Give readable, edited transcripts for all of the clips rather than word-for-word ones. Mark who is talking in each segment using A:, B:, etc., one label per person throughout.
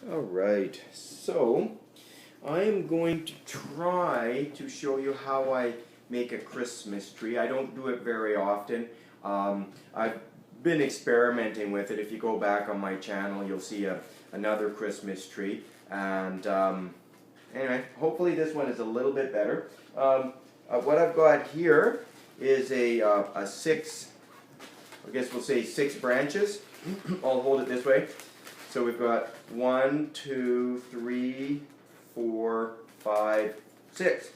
A: Alright, so I am going to try to show you how I make a Christmas tree. I don't do it very often. I've been experimenting with it. If you go back on my channel, you'll see another Christmas tree. And anyway, hopefully this one is a little bit better. What I've got here is a six, I guess we'll say 6 branches. I'll hold it this way. So we've got 1, 2, 3, 4, 5, 6.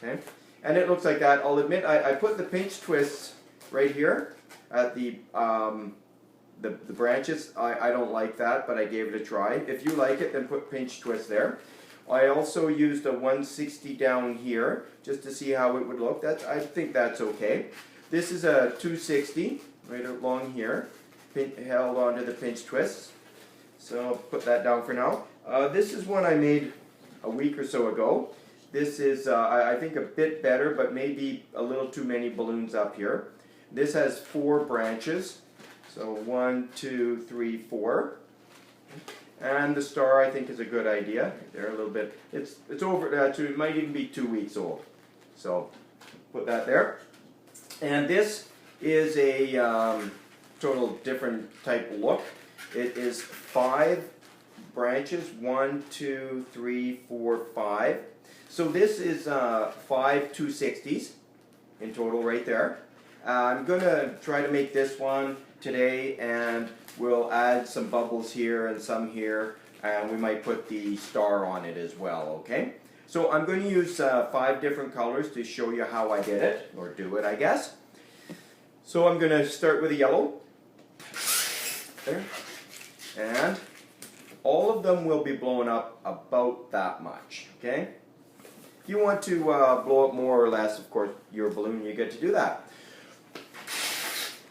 A: Okay, and it looks like that. I'll admit I put the pinch twists right here at the branches. I don't like that, but I gave it a try. If you like it, then put pinch twist there. I also used a 160 down here just to see how it would look. I think that's okay. This is a 260 right along here, held onto the pinch twists. So I'll put that down for now. This is one I made a week or so ago. This is, I think, a bit better, but maybe a little too many balloons up here. This has 4 branches. So 1, 2, 3, 4. And the star, I think, is a good idea. They're a little bit, it's over, it might even be 2 weeks old. So put that there. And this is a total different type look. It is 5 branches, 1, 2, 3, 4, 5. So this is 5 260s in total right there. I'm going to try to make this one today, and we'll add some bubbles here and some here, and we might put the star on it as well, okay? So I'm going to use 5 different colors to show you how I did it, or do it, I guess. So I'm going to start with a yellow. There. And all of them will be blown up about that much, okay? If you want to blow up more or less, of course, your balloon, you get to do that.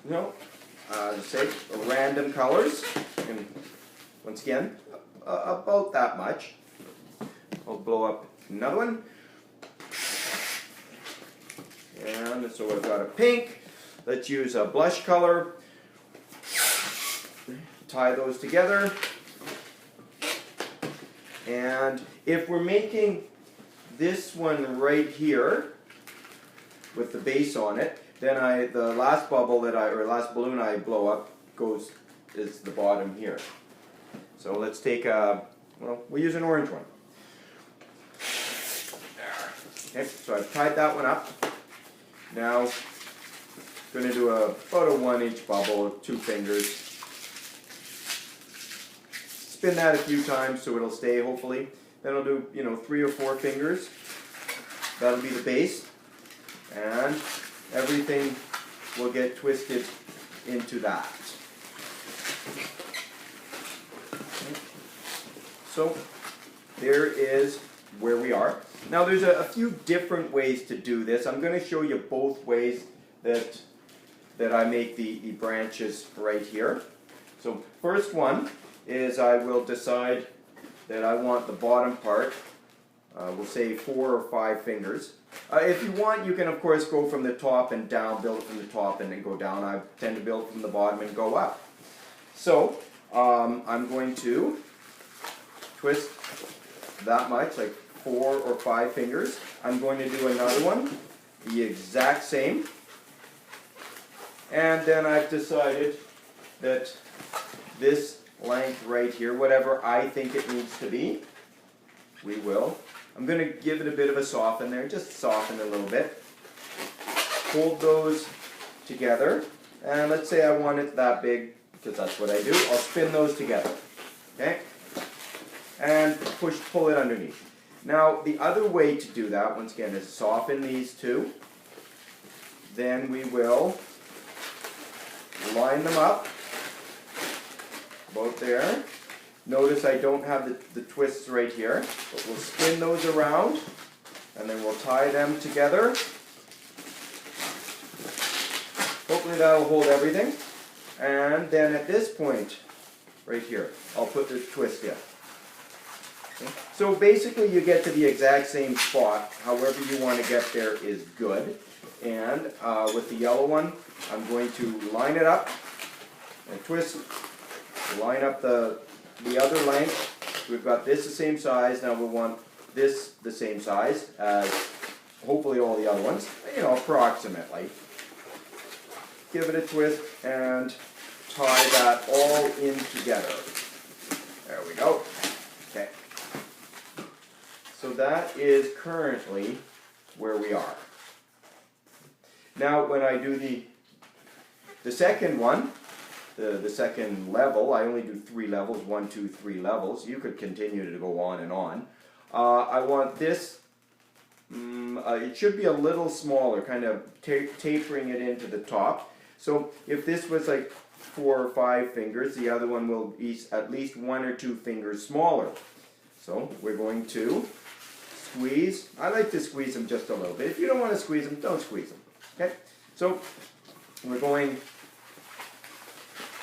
A: No, as I say, random colors, and once again, about that much. I'll blow up another one. And so I've got a pink. Let's use a blush color. Tie those together. And if we're making this one right here with the base on it, then the last bubble last balloon I blow up is the bottom here. So let's take we'll use an orange one. Okay, so I've tied that one up. Now I'm going to do about a 1-inch bubble with 2 fingers. Spin that a few times so it'll stay, hopefully. Then I'll do, 3 or 4 fingers. That'll be the base. And everything will get twisted into that. So there is where we are. Now there's a few different ways to do this. I'm going to show you both ways that I make the branches right here. So first one is I will decide that I want the bottom part, we'll say 4 or 5 fingers. If you want, you can of course go from the top and down, build it from the top and then go down. I tend to build from the bottom and go up. So I'm going to twist that much, like 4 or 5 fingers. I'm going to do another one, the exact same. And then I've decided that this length right here, whatever I think it needs to be, I'm going to give it a bit of a soften there, just soften a little bit. Hold those together, and let's say I want it that big, because that's what I do. I'll spin those together, okay? And pull it underneath. Now, the other way to do that, once again, is soften these two. Then we will line them up. About there. Notice I don't have the twists right here, but we'll spin those around and then we'll tie them together. Hopefully that'll hold everything. And then at this point, right here, I'll put the twist in. Okay. So basically you get to the exact same spot. However you want to get there is good. And with the yellow one, I'm going to line it up and twist. Line up the other length we've got this the same size. Now we want this the same size as hopefully all the other ones, approximately. Give it a twist and tie that all in together. There we go. Okay. So that is currently where we are. Now when I do the second one, the second level, I only do 3 levels, 1, 2, 3 levels. You could continue to go on and on. I want this, it should be a little smaller, kind of tapering it into the top. So if this was like 4 or 5 fingers, the other one will be at least 1 or 2 fingers smaller. So we're going to squeeze. I like to squeeze them just a little bit. If you don't want to squeeze them, don't squeeze them. Okay, so we're going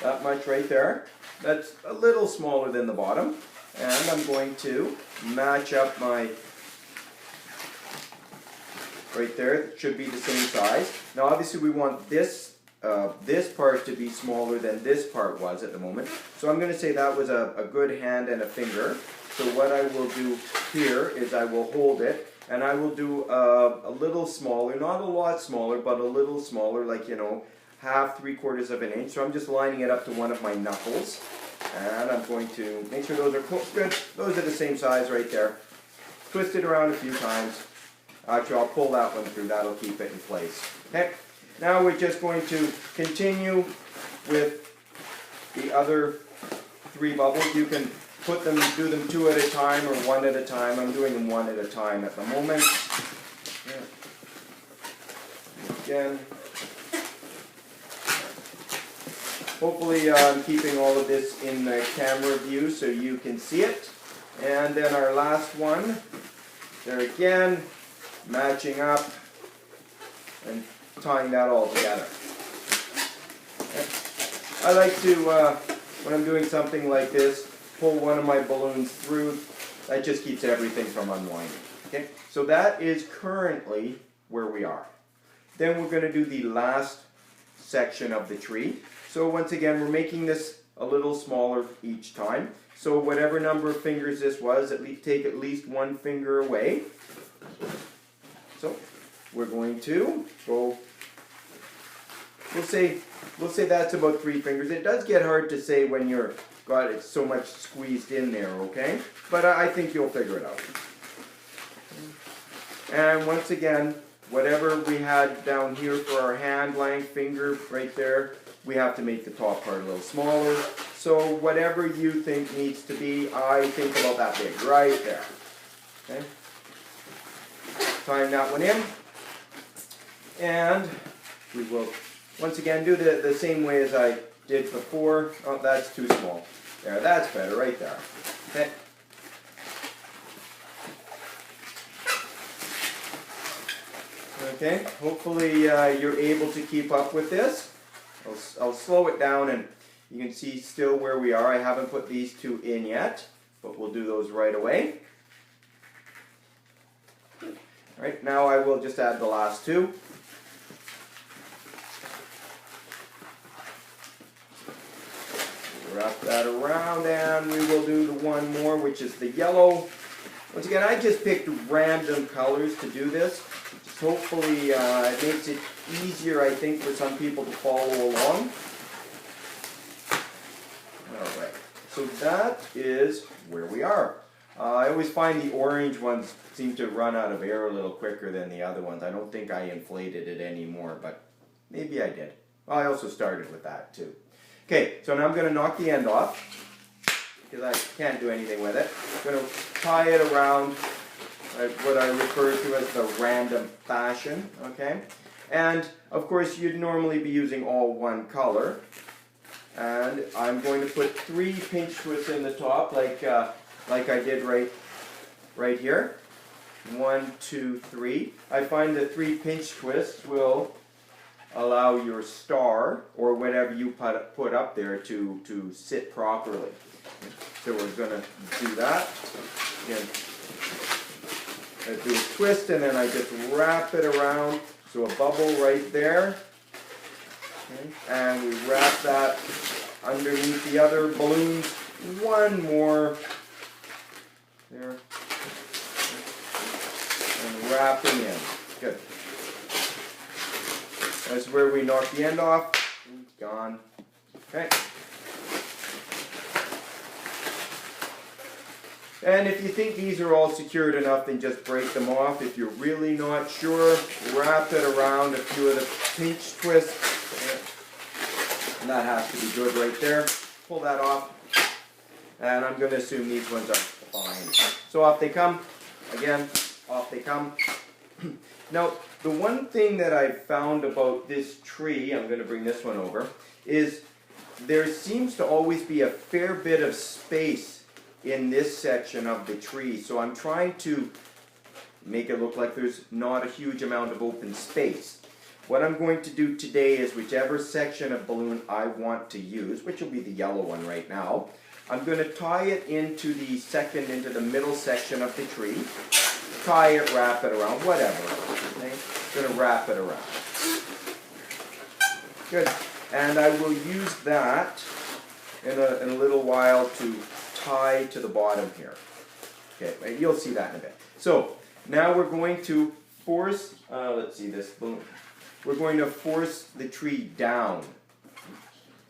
A: that much right there. That's a little smaller than the bottom. And I'm going to match up my, right there, it should be the same size. Now obviously we want this part to be smaller than this part was at the moment. So I'm going to say that was a good hand and a finger. So what I will do here is I will hold it and I will do a little smaller, not a lot smaller, but a little smaller, like, half, 3/4 of an inch. So I'm just lining it up to one of my knuckles. And I'm going to make sure those are good. Those are the same size right there. Twist it around a few times. Actually, I'll pull that one through. That'll keep it in place. Okay. Now we're just going to continue with the other 3 bubbles. You can do them 2 at a time or 1 at a time. I'm doing them 1 at a time at the moment. Again. Hopefully I'm keeping all of this in the camera view so you can see it. And then our last one, there again, matching up and tying that all together. Okay. I like to, when I'm doing something like this, pull one of my balloons through. That just keeps everything from unwinding. Okay, so that is currently where we are. Then we're going to do the last section of the tree. So once again, we're making this a little smaller each time. So whatever number of fingers this was, take at least 1 finger away. So we're going to go, we'll say that's about 3 fingers. It does get hard to say when you're got it so much squeezed in there, okay? But I think you'll figure it out. And once again, whatever we had down here for our hand length, finger right there, we have to make the top part a little smaller. So whatever you think needs to be, I think about that big, right there. Okay? Tying that one in. And we will once again do the same way as I did before. Oh, that's too small. There, that's better, right there. Okay. Okay, hopefully you're able to keep up with this. I'll slow it down and you can see still where we are. I haven't put these 2 in yet, but we'll do those right away. Alright, now I will just add the last 2. Wrap that around and we will do the one more, which is the yellow. Once again, I just picked random colors to do this. Just hopefully it makes it easier, I think, for some people to follow along. Alright, so that is where we are. I always find the orange ones seem to run out of air a little quicker than the other ones. I don't think I inflated it anymore, but maybe I did. Well, I also started with that too. Okay, so now I'm going to knock the end off because I can't do anything with it. I'm going to tie it around what I refer to as the random fashion, okay? And of course you'd normally be using all one color. And I'm going to put 3 pinch twists in the top like I did right here. 1, 2, 3. I find that 3 pinch twists will allow your star or whatever you put up there to sit properly. So we're going to do that. Again, I do a twist and then I just wrap it around. So a bubble right there. Okay. And we wrap that underneath the other balloons. One more there. And wrapping in. Good. That's where we knock the end off. Gone. Okay. And if you think these are all secured enough, then just break them off. If you're really not sure, wrap it around a few of the pinch twists. And that has to be good right there. Pull that off. And I'm going to assume these ones are fine. So off they come. Again, off they come. Now, the one thing that I found about this tree, I'm going to bring this one over, is there seems to always be a fair bit of space in this section of the tree. So I'm trying to make it look like there's not a huge amount of open space. What I'm going to do today is whichever section of balloon I want to use, which will be the yellow one right now, I'm going to tie it into the middle section of the tree. Tie it, wrap it around, whatever. Okay? I'm going to wrap it around. Good. And I will use that in a little while to tie to the bottom here. Okay, you'll see that in a bit. So now we're going to force, let's see this balloon. We're going to force the tree down.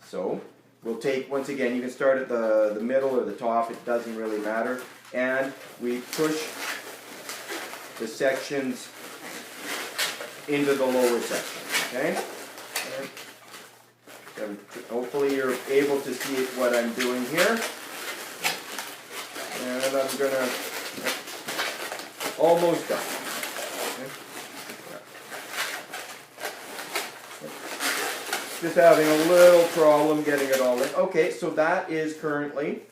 A: So we'll take, once again, you can start at the middle or the top, it doesn't really matter. And we push the sections into the lower section. Okay? And hopefully you're able to see what I'm doing here. And I'm going to, almost done. Okay. Just having a little problem getting it all in. Okay, so that is currently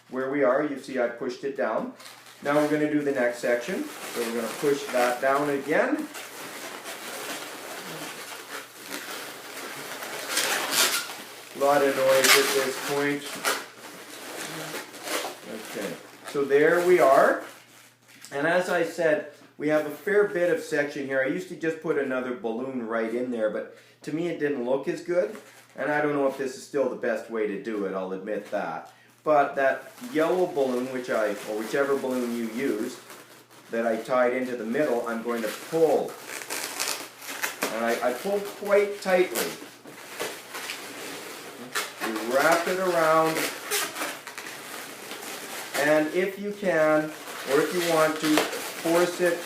A: where we are. You see I pushed it down. Now we're going to do the next section. So we're going to push that down again. A lot of noise at this point. Okay. So there we are, and as I said, we have a fair bit of section here. I used to just put another balloon right in there, but to me it didn't look as good, and I don't know if this is still the best way to do it, I'll admit that. But that yellow balloon, or whichever balloon you use, that I tied into the middle, I'm going to pull. And I pull quite tightly. You wrap it around. And if you can, or if you want to, force it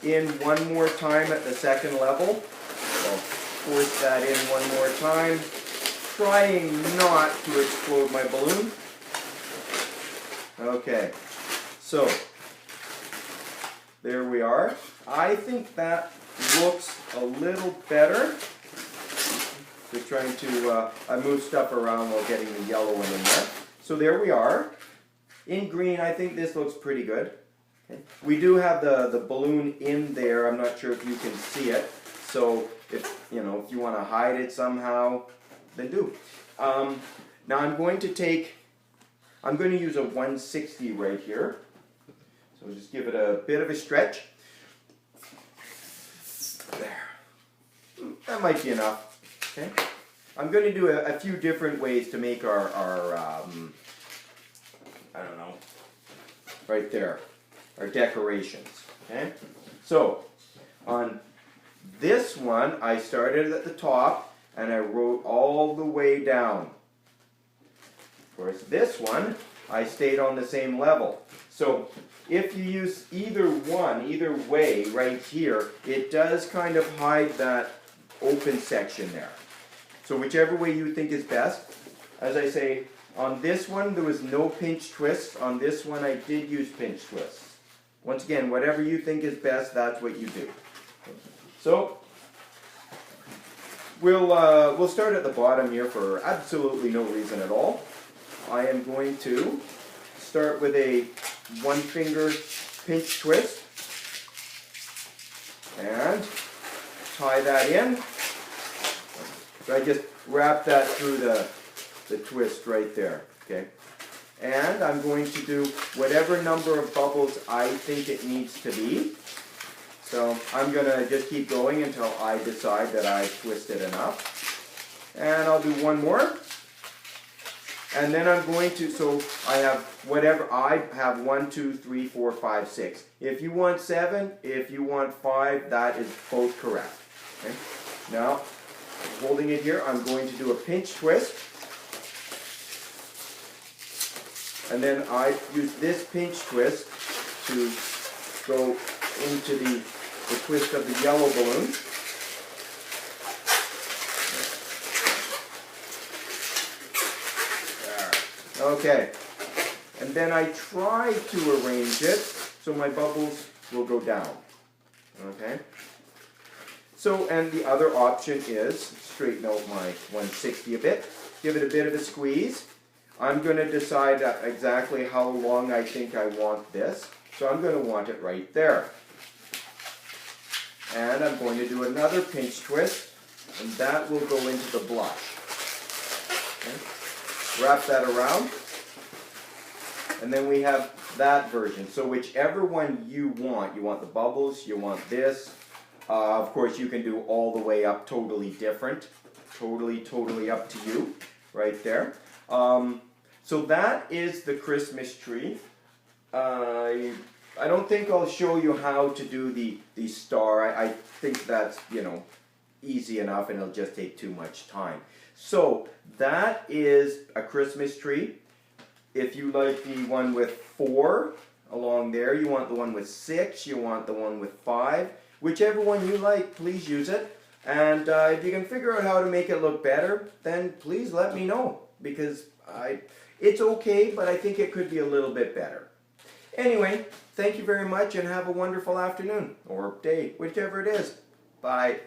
A: in one more time at the second level. So force that in one more time, trying not to explode my balloon. Okay, so there we are. I think that looks a little better. Just trying to, I move stuff around while getting the yellow one in there. So there we are. In green, I think this looks pretty good. Okay. We do have the balloon in there. I'm not sure if you can see it. So if you want to hide it somehow, then do. Now I'm going to use a 160 right here. So just give it a bit of a stretch. There. That might be enough. Okay. I'm going to do a few different ways to make our I don't know, right there, our decorations, okay? So, on this one, I started at the top, and I wrote all the way down. Of course, this one, I stayed on the same level. So, if you use either way, right here, it does kind of hide that open section there. So, whichever way you think is best, as I say, on this one, there was no pinch twists. On this one, I did use pinch twists. Once again, whatever you think is best, that's what you do. So, we'll start at the bottom here for absolutely no reason at all. I am going to start with a one-finger pinch twist. And tie that in. So I just wrap that through the twist right there, okay? And I'm going to do whatever number of bubbles I think it needs to be. So I'm going to just keep going until I decide that I've twisted enough. And I'll do one more. And then I'm going to, so I have whatever, I have 1, 2, 3, 4, 5, 6. If you want 7, if you want 5, that is both correct. Okay? Now, holding it here, I'm going to do a pinch twist. And then I use this pinch twist to go into the twist of the yellow balloon. Okay, and then I try to arrange it so my bubbles will go down. Okay, so and the other option is straighten out my 160 a bit, give it a bit of a squeeze. I'm going to decide exactly how long I think I want this, so I'm going to want it right there. And I'm going to do another pinch twist, and that will go into the blush. Okay. Wrap that around, and then we have that version. So whichever one you want the bubbles, you want this. Of course, you can do all the way up totally different, totally up to you, right there. So that is the Christmas tree. I don't think I'll show you how to do the star. I think that's, easy enough, and it'll just take too much time. So that is a Christmas tree. If you like the one with 4 along there, you want the one with 6, you want the one with 5, whichever one you like, please use it. And if you can figure out how to make it look better, then please let me know, because it's okay, but I think it could be a little bit better. Anyway, thank you very much, and have a wonderful afternoon or day, whichever it is. Bye.